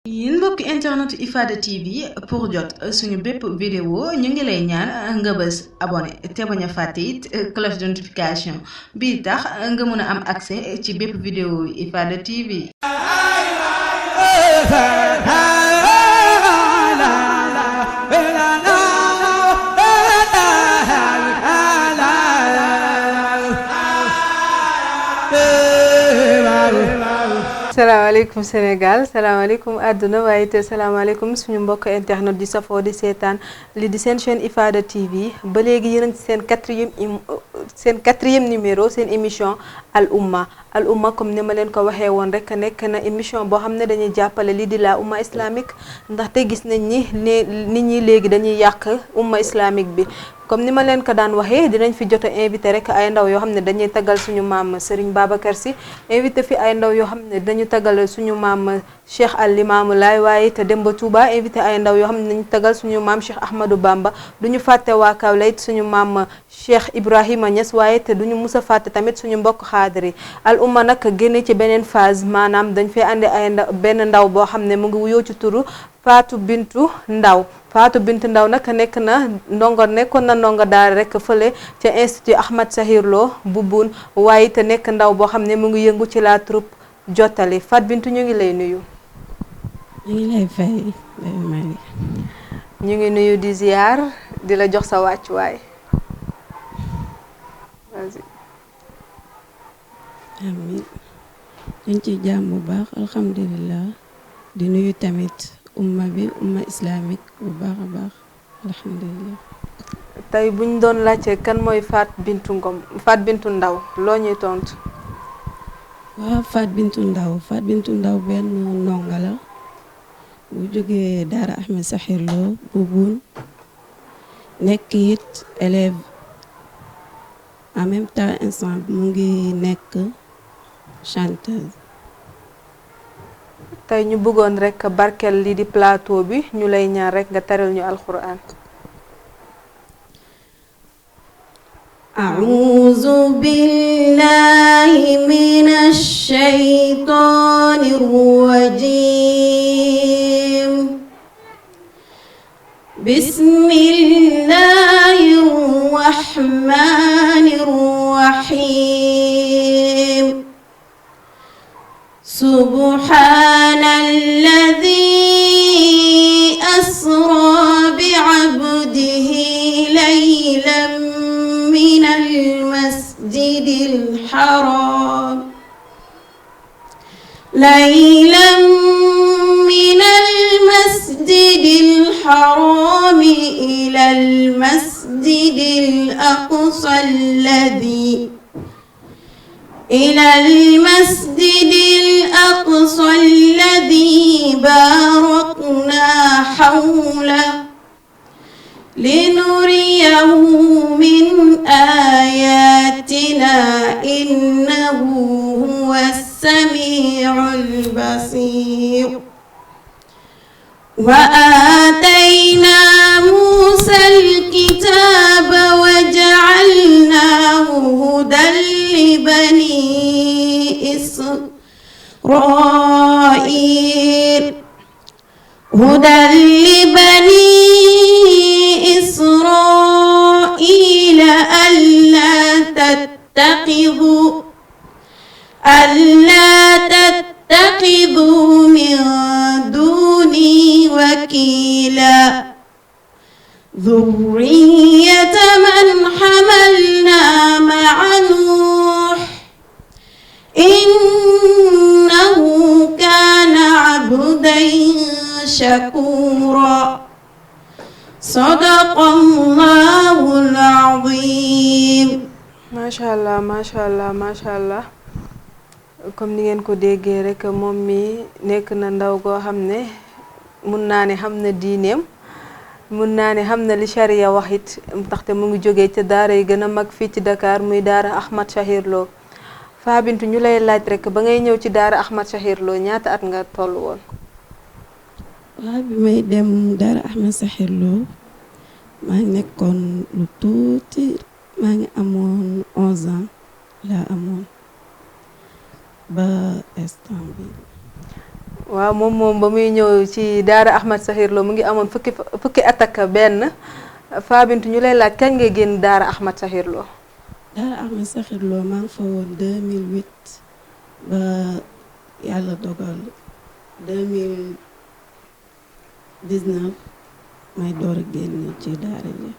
yéen mbokki internet Ifada TV pour jot suñu bépp vidéo ñu ngi lay ñaan nga bës abonné te bañ a fàtte it cloche de notification bii tax nga mën a am accès ci bépp vidéo Ifada TV. salaamaaleykum Sénégal salaamaaleykum àdduna waaye te salaamaaleykum suñu mbokk internet di safoo di seetaan li di seen chaîne Ifada TV ba léegi yéen a ngi seen quatrième numéro seen émission al umma comme ni ma leen ko waxee woon rek nekk na émission boo xam ne dañuy jàppale lii di la umma islamique ndaxte gis nañ ni nit ñi léegi dañuy yàq umma islamique bi. comme ni ma leen ko daan waxee dinañ fi jot a invité rek ay ndaw yoo xam ne dañuy taggal suñu maam Serigne Babacar Sy invité fi ay ndaw yoo xam ne dañu taggal suñu maam Cheikh Al Limamou Laye waaye te dem ba Touba invité ay ndaw yoo xam ne dañu taggal suñu maam Cheikh Ahmadou Bamba duñu fàtte waa Kaolack suñu maam Cheikh Ibrahima Niass waaye te duñu mus a fàtte tamit suñu mbokk xaadir yi al umma nag génne ci beneen phase maanaam dañ fay andi ay benn ndaw boo xam ne mu ngi wuyoo ci turu Fatou Bintou Ndaw nag nekkoon na ndongo daal rek fële ca institut Ahmad Sahir Lo bu Buun waaye te nekk ndaw boo xam ne mu ngi yëngu ci la troupe jottali Fatou Bintou ñu ngi lay nuyu. ñu ngi lay fay ñu ngi nuyu di ziar di la jox sa wàccuwaay. amiin ñu ngi ci jàmm bu baax alhamdulilah di nuyu tamit umma islamique bu baax a baax alhamdulilah. tey buñ doon laajte kan mooy Fatou Bintou Ndaw loo ñuy tontu. waaw Fatou Bintou Ndaw benn ndongo la bu jógee Daara Ahmed Sahir Lo bu Buun nekk it élève en même temps instant mu ngi nekk chanteuse. tey ñu bëggoon rek barkeel lii di plateau bi ñu lay ñaan rek nga teral ñu alquran. a'uuzu billahi minash shaytaanir rajiim. bismillahir rahmaanir rahiim. subhaanalladhii asraa bi'abdihi laylan minal masjidil haraam ilal masjidil aqsaa الذي باركنا حوله لنريه من آياتنا إنه هو السميع البصير. وآتينا موسى الكتاب وجعلناه هدى لبني إسرائيل ألا تتخذوا من دوني وكيلا ذرية من حملنا مع نوح إنه كان عبدا شكورا صدق الله العظيم. macha allah comme ni ngeen ko déggee rek moom mi nekk na ndaw goo xam ne mun naa ne xam na diineem mun naa ne xam na li charia wax it ndaxte mu ngi jógee ca daara yi gën a mag fii ci Dakar muy daara Ahmad Sahir Lo. Fatou Bintou ñu lay laaj rek ba ngay ñëw ci daara Ahmad Sahir Lo ñaata at nga toll woon. waaw bi may dem daara Ahmad Sahir Lo maa ngi nekkoon lu tuuti maa ngi amoon 11 ans laa amoon ba instant bi. waaw moom ba muy ñëw ci daara Ahmed Sakhir Lo mu ngi amoon fukki at ak benn Fa Bintou ñu lay laaj kañ ngay génn daara Ahmed Sakhir Lo. daara Ahmed Sakhir Lo maa ngi fa woon 2008 ba yàlla dogal 2019 may door a génn ci daara ji.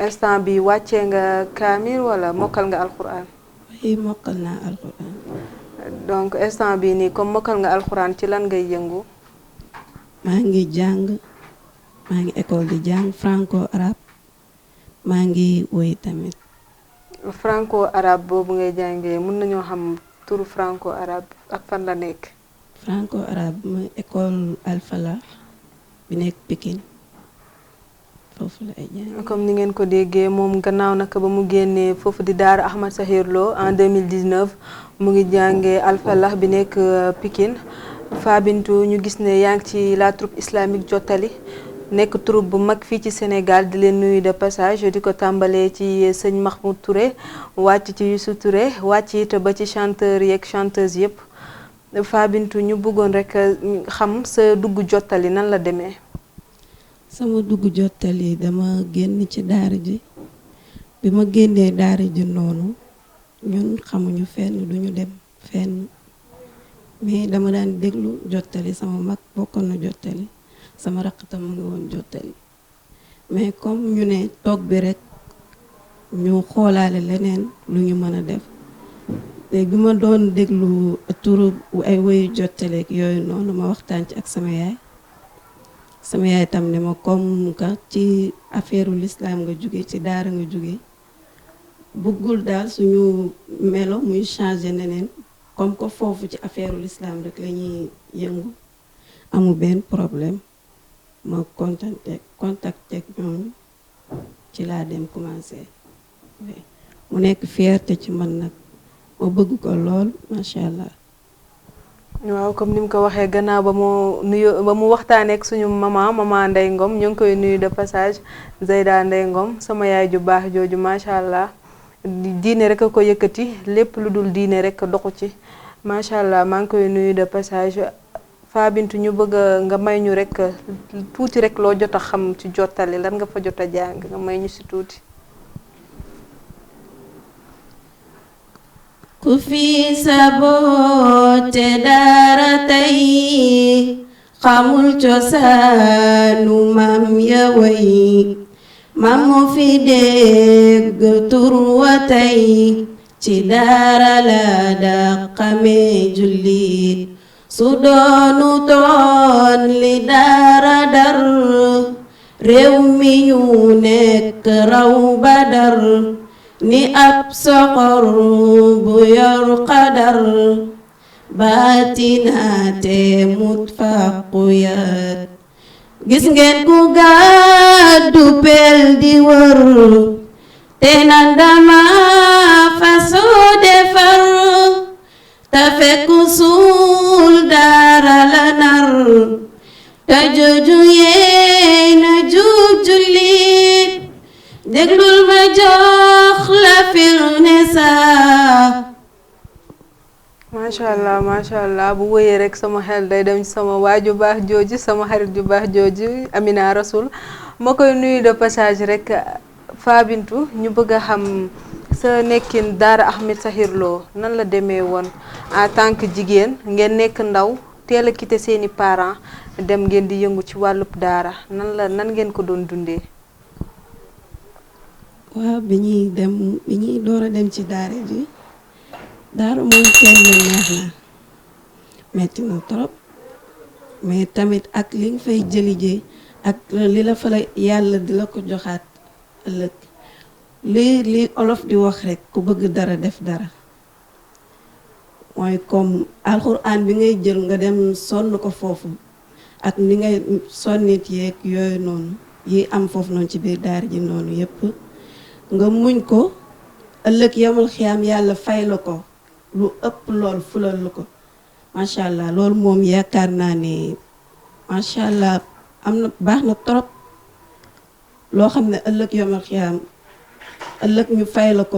instant bi wàccee nga kaamil wala mokkal nga alxuraan. oui mokkal naa alxuraan. donc instant bi nii comme mokkal nga alxuraan ci lan ngay yëngu. maa ngi jàng maa ngi école di jàng franco arabe maa ngi woy tamit. franco arabe boobu ngay jàngee mën nañoo xam turu franco arabe ak fan la nekk. franco arabe mooy école Alfala bi nekk Pikine foofu la ay jàng. comme ni ngeen ko déggee moom gannaaw naka ba mu génnee foofu di daara Ahmed Sakhir Lo en 2019 mu ngi jàngee Alfala bi nekk Pikine. Fa Bintou ñu gis ne yaa ngi ci la troupe islamique Jottali nekk troupe bu mag fii ci Sénégal di leen nuyu de passage di ko tàmbalee ci sëñ Mahmoud Touré wàcc ci Youssou Touré wàcc it ba ci chanteur yeeg chanteuse yëpp Fa Bintou ñu bëggoon rek xam sa dugg Jottali nan la demee. sama dugg Jottali dama génn ci daara ji bi ma génnee daara ji noonu ñun xamuñu fenn duñu dem fenn. mais dama daan déglu Jottali sama mag bokkoon na Jottali sama rakk tam mu ngi woon Jottali mais comme ñu ne toog bi rek ñu xoolaale leneen lu ñu mën a def léegi bi ma doon déglu turu ay woyu Jottali ak yooyu noonu ma waxtaan ci ak sama yaay tam ne ma comme que ci affaire l'islam nga jóge ci daara nga jóge bëggul daal suñu melo muy changer neneen comme que foofu ci affaire l'islam rek la ñuy yëngu amul benn problème ma contacté ak ñoom ci laa dem commencé mu nekk fierté ci man nag ma bëgg ko lool macha allah. waaw comme ni mu ko waxee gannaaw ba mu waxtaanee ak suñu maman Ndeye Ngom ñu ngi koy nuyu de passage Zeyda Ndeye Ngom sama yaay ju baax jooju macha allah. diine rek a ko yëkkati lépp lu dul diine rek doxu ci macha allah maa ngi koy nuyu de passage Fa Bintou ñu bëgg nga may ñu rek tuuti rek loo jot a xam ci Jottali lan nga fa jot a jàng nga may ñu si tuuti. ku fi saboote dara tey xamul cosaanu maam ya way mamu fi dégg tur wa tey ci daara la daqame jullit su doonu toon li daara dar réew mi ñu nekk raw badar ni ab soxor bu yor qadar baatinaate mut faquyat gis ngeen ku gàddu pel di wër te nan dama fasoo defar te fekk suul dara la nar te jooju yee na jub jullit déglul ma jox la firnde saa. macha allah bu wëyee rek sama xel day dem ci sama waaju baax jooju sama xarit ju baax jooju Amina Rasoul ma koy nuyu de passage rek Fa Bintou ñu bëgg a xam sa nekkin daara Ahmed Sakhir Lo nan la demee woon en tant que jigéen ngeen nekk ndaw teel a quitté seeni parents dem ngeen di yëngu ci wàllub daara nan ngeen ko doon dundee. waaw bi ñuy door a dem ci daara ji daara moom kenn neex na metti na trop mais tamit ak li nga fay jëli ji ak li la fa la yàlla di la ko joxaat ëllëg li olof di wax rek ku bëgg dara def dara mooy comme alxuraan bi ngay jël nga dem sonn ko foofu ak ni ngay sonnit yeeg yooyu noonu yi am foofu noonu ci biir daara ji noonu yépp nga muñ ko ëllëg yamal xiyaam yàlla fay la ko lu ëpp lool fulal la ko macha allah loolu moom yaakaar naa ne macha allah am na baax na trop loo xam ne ëllëg yamal xiyaam ëllëg ñu fay la ko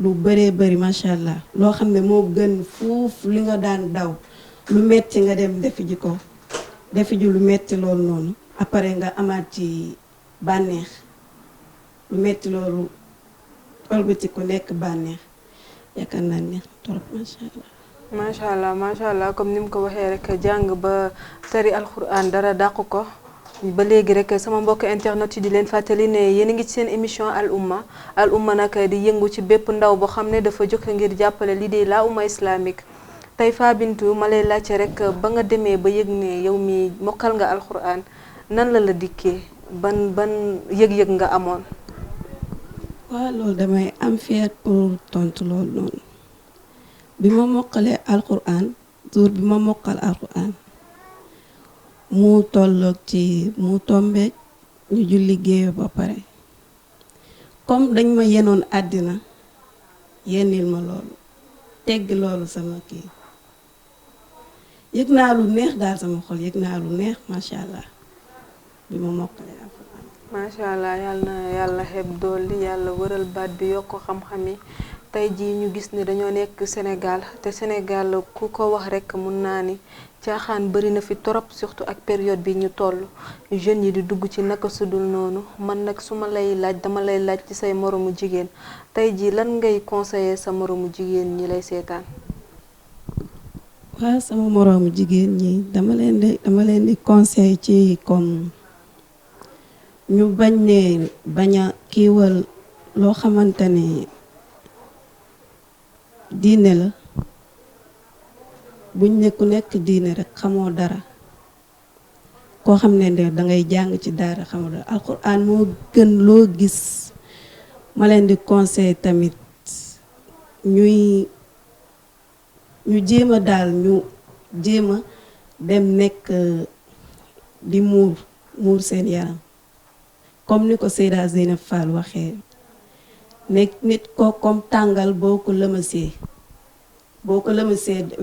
lu bëree bëri macha allah loo xam ne moo gën fuuf li nga daan daw lu metti nga dem defi ji ko defi ji lu metti loolu noonu après nga amaat ci bànneex lu metti loolu ëlbati ku nekk bànneex yaakaar naa neex trop macha allah. macha allah comme ni mu ko waxee rek jàng ba tari alxuraan dara dàqu ko ba léegi rek sama mbokk internet yi di leen fàttali ne yéen a ngi ci seen émission al umma nag di yëngu ci bépp ndaw boo xam ne dafa jóg ngir jàppale lii de la umma islamique. tey Fa Bintou ma lay laajte rek ba nga demee ba yëg ne yow mi mokkal nga alxuraan nan la dikkee ban yëg-yëg nga amoon. waaw loolu damay am fier pour tontu loolu noonu bi ma mokkalee alxuraan jour bi ma mokkal alxuraan mu tolloog ci mu tombeek ñu julli géeyo ba pare comme dañ ma yenoon àddina yennil ma loolu tegg loolu sama kii yëg naa lu neex daal sama xol yëg naa lu neex macha allah bi ma mokkalee alxuraan. macha allah yàlla na yàlla xeeb dolli yàlla wëral baat bi yokk xam-xam yi tey jii ñu gis ne dañoo nekk Sénégal te Sénégal ku ko wax rek mun naa ni caaxaan bari na fi torop surtout ak période bi ñu toll jeunes yi di dugg ci naka sudul noonu man nag su ma lay laaj dama lay laaj ci say moromu jigéen tey jii lan ngay conseiller sa moromu jigéen ñi lay seetaan. waaw sama moroomu jigéen ñi dama leen di conseil ci comme ñu bañ a kiiwal loo xamante ne diine la buñ ne ku nekk diine rek xamoo dara koo xam ne dangay jàng ci daara xamoo dara alxuraan moo gën loo gis ma leen di conseil tamit ñu jéem a daal ñu jéem a dem nekk di muur seen yaram comme ni ko Seyda Zeynab Fall waxee nekk nit ko comme tàngal boo ko lëmasee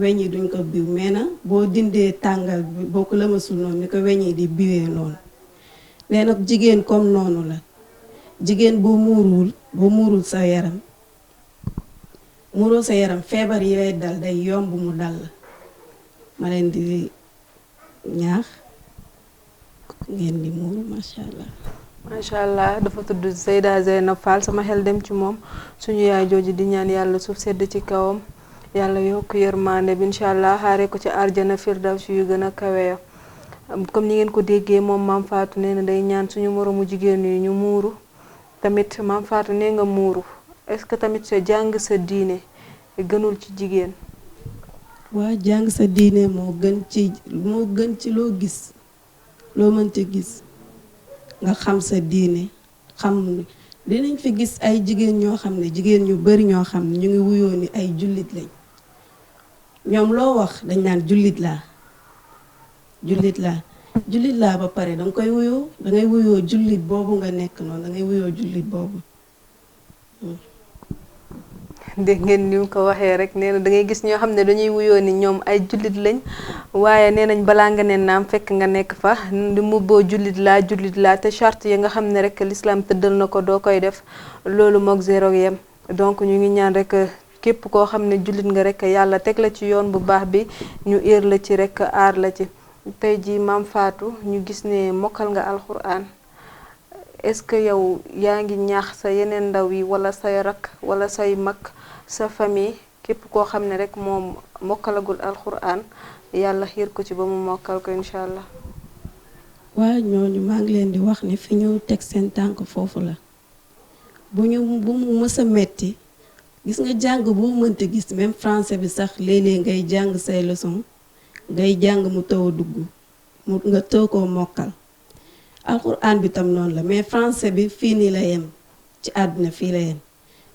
weñ yi duñ ko biw mais na boo dindee tàngal bi boo ko lëmasul noonu ni ko weñ yi di biwee noonu nee nag jigéen comme noonu la jigéen boo muurul sa yaram muuroo sa yaram feebar yi lay dal day yomb mu dal la ma leen di ñaax ngeen di muuru macha allah. macha allah dafa tudd Seyda Zeynab Fall sama xel dem ci moom suñu yaay jooju di ñaan yàlla suuf sedd ci kawam yàlla yokk yërmande bi incha allah xaaree ko ci arjana firdawsi yu gën a kawe comme ni ngeen ko déggee moom maam Fatou nee na day ñaan suñu moromu jigéen yi ñu muuru tamit maam Fatou nee nga muuru est-ce que tamit sa jàng sa diine gënul ci jigéen. waa jàng sa diine moo gën ci loo gis loo mënta gis. nga xam sa diine xam dinañ fi gis ay jigéen ñoo xam ne jigéen ñu bari ñoo xam ne ñu ngi wuyoo ni ay jullit lañ ñoom loo wax dañ naan jullit laa ba pare danga koy wuyoo dangay wuyoo jullit boobu nga nekk noonu dangay wuyoo jullit boobu. dégg ngeen ni mu ko waxee rek nee na da ngay gis ñoo xam ne dañuy wuyoo ni ñoom ay jullit lañ waaye nee nañ balaa nga ne naam fekk nga nekk fa di mu boo jullit laa te charte yi nga xam ne rek l'islam tëddal na ko doo koy def loolu moog zéro yem donc ñu ngi ñaan rek képp koo xam ne jullit nga rek yàlla teg la ci yoon bu baax bi ñu iir la ci rek aar la ci. tey ji maam Fatou ñu gis ne mokkal nga alxuraan est-ce que yow yaa ngi ñaax sa yeneen ndaw yi wala say rak wala say mag sa famille képp koo xam ne rek moom mokkalagul alxuraan yàlla xiir ko ci ba mu mokkal ko incha allah. waaye ñooñu maa ngi leen di wax ne fi ñu teg seen tànk foofu la bu mu mës a metti gis nga jàng bu mu mënta gis même français bi sax léeg-léeg ngay jàng say leçon ngay jàng mu taw a dugg nga taw koo mokkal alxuraan bi tam noonu la mais français bi fii nii la yem ci àdduna fii la yem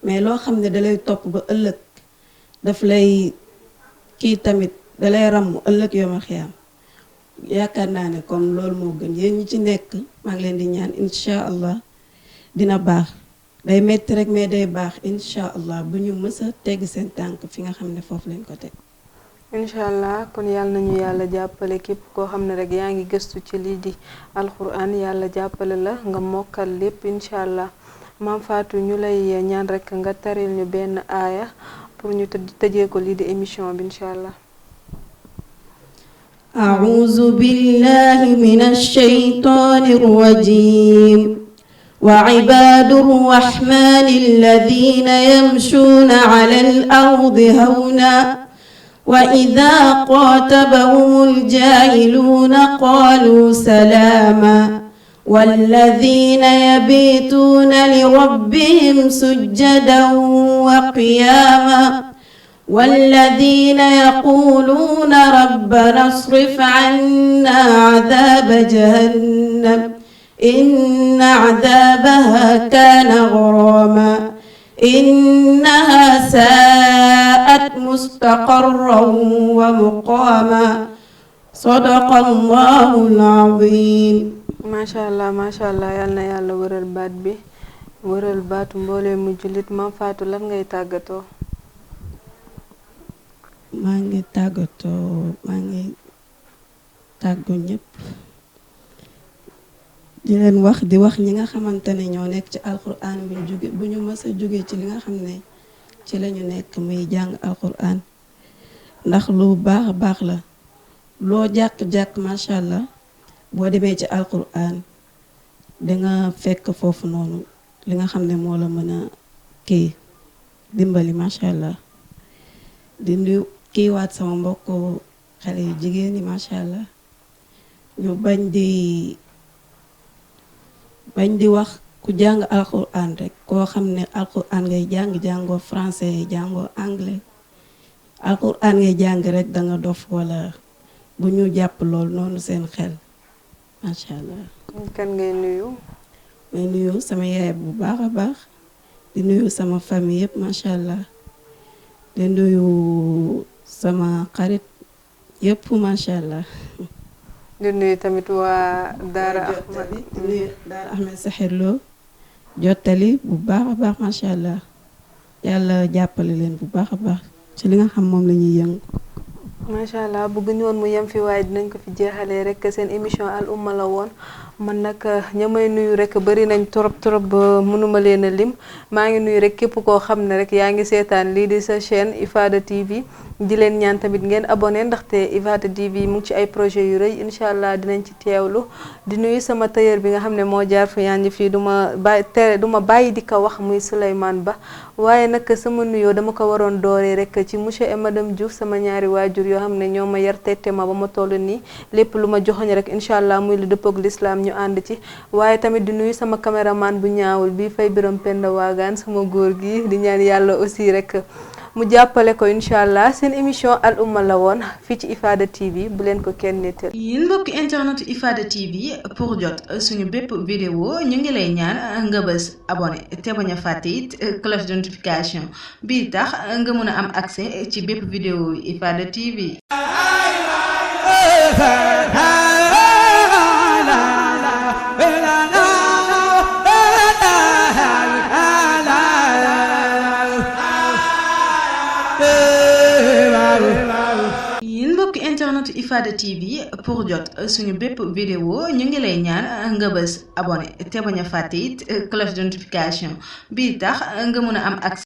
mais loo xam ne dalay topp ba ëllëg daf lay kii tamit dalay ràmm ëllëg yoo ma xiyaam yaakaar naa ne comme loolu moo gën yéen ñi ci nekk maa ngi leen di ñaan incha allah dina baax day metti rek mais day baax incha allah bu ñu mës a tegg seen tànk fi nga xam ne foofu lañ ko teg. incha allah kon yàlla nañu yàlla jàppale képp koo xam ne rek yaa ngi gëstu ci lii di alxuraan yàlla jàppale la nga mokkal lépp incha allah maam Fatou ñu lay ñaan rek nga taril ñu benn aaya pour ñu tëjee ko lii di émission bi incha allah. أعوذ بالله من الشيطان الرجيم وعباد الرحمن الذين يمشون على الأرض هونا وإذا قاتبهم الجاهلون قالوا سلاما والذين يبيتون لربهم سجدا وقياما والذين يقولون ربنا اصرف عنا عذاب جهنم إن عذابها كان غراما إنها ساءت مستقرا ومقاما صدق الله العظيم. macha allah yal na yàlla wëral baat bi wëral baatu mboolee mu jullit Mame Fatou lan ngay tàggatoo. maa ngi tàggu ñëpp di leen wax ñi nga xamante ne ñoo nekk ci alquran bu ñu mës a jóge ci li nga xam ne ci lañu nekk muy jàng alquran ndax lu baax la loo jàkk macha allah boo demee ci alquran danga fekk foofu noonu li nga xam ne moo la mën a dimbali macha allah di nuyu kiiwaat sama mbokk xale yu jigéen ñi macha allah ñu bañ di wax ku jàng alquran rek koo xam ne alquran ngay jàngoo français jàngoo anglais alquran ngay jàng rek danga dof wala bu ñu jàpp lool noonu seen xel macha allah. kan ngay nuyu. may nuyu sama yaay bu baax a baax di nuyu sama famille yëpp macha allah di nuyu sama xarit yëpp macha allah. di nuyu tamit waa Daara Ahmed Sakhir Lo jottali bu baax a baax macha allah yàlla jàppale leen bu baax a baax ci li nga xam moom la ñuy yëngu. macha allah bëgguñu woon mu yem fi waaye dinañ ko fi jeexalee rek seen émission Al Oumma la woon man nag ña may nuyu rek bari nañ trop ba mënuma leen a lim maa ngi nuyu rek képp koo xam ne rek yaa ngi seetaan lii di sa chaîne Ifada TV di leen ñaan tamit ngeen abonné ndaxte Ifada TV mu ngi ci ay projet yu rëy incha allah dinañ ci teewlu di nuyu sama tailleur bi nga xam ne moo jaar fi yaa fii du ma bàyyi di ko wax muy Souleymane Ba waaye nag sama nuyoo dama ko waroon dooree rek ci monsieur et madame Diouf sama ñaari waajur yoo xam ne ñoo ma yar tette ma ba ma toll nii lépp lu ma joxoñ rek incha allah muy lu dëppoog l'islam ñu ànd ci waaye tamit di nuyu sama caméraman bu ñaawul bi fay biram penda waagaan sama góor gi di ñaan yàlla aussi rek mu jàppale ko incha allah seen émission Al Oumma la woon fii ci Ifada TV bu leen ko kenn nettal. yéen mbokki internet Ifada TV pour jot suñu bépp vidéo ñu ngi lay ñaan nga bës abonné te bañ a fàtte it cloche de notification bii tax nga mën a am accès ci bépp vidéo Ifada TV. yéen mbokki internet Ifada TV pour jot suñu bépp vidéo ñu ngi lay ñaan nga bës abonné te bañ a fàtte it cloche de notification bii tax nga mën a am accès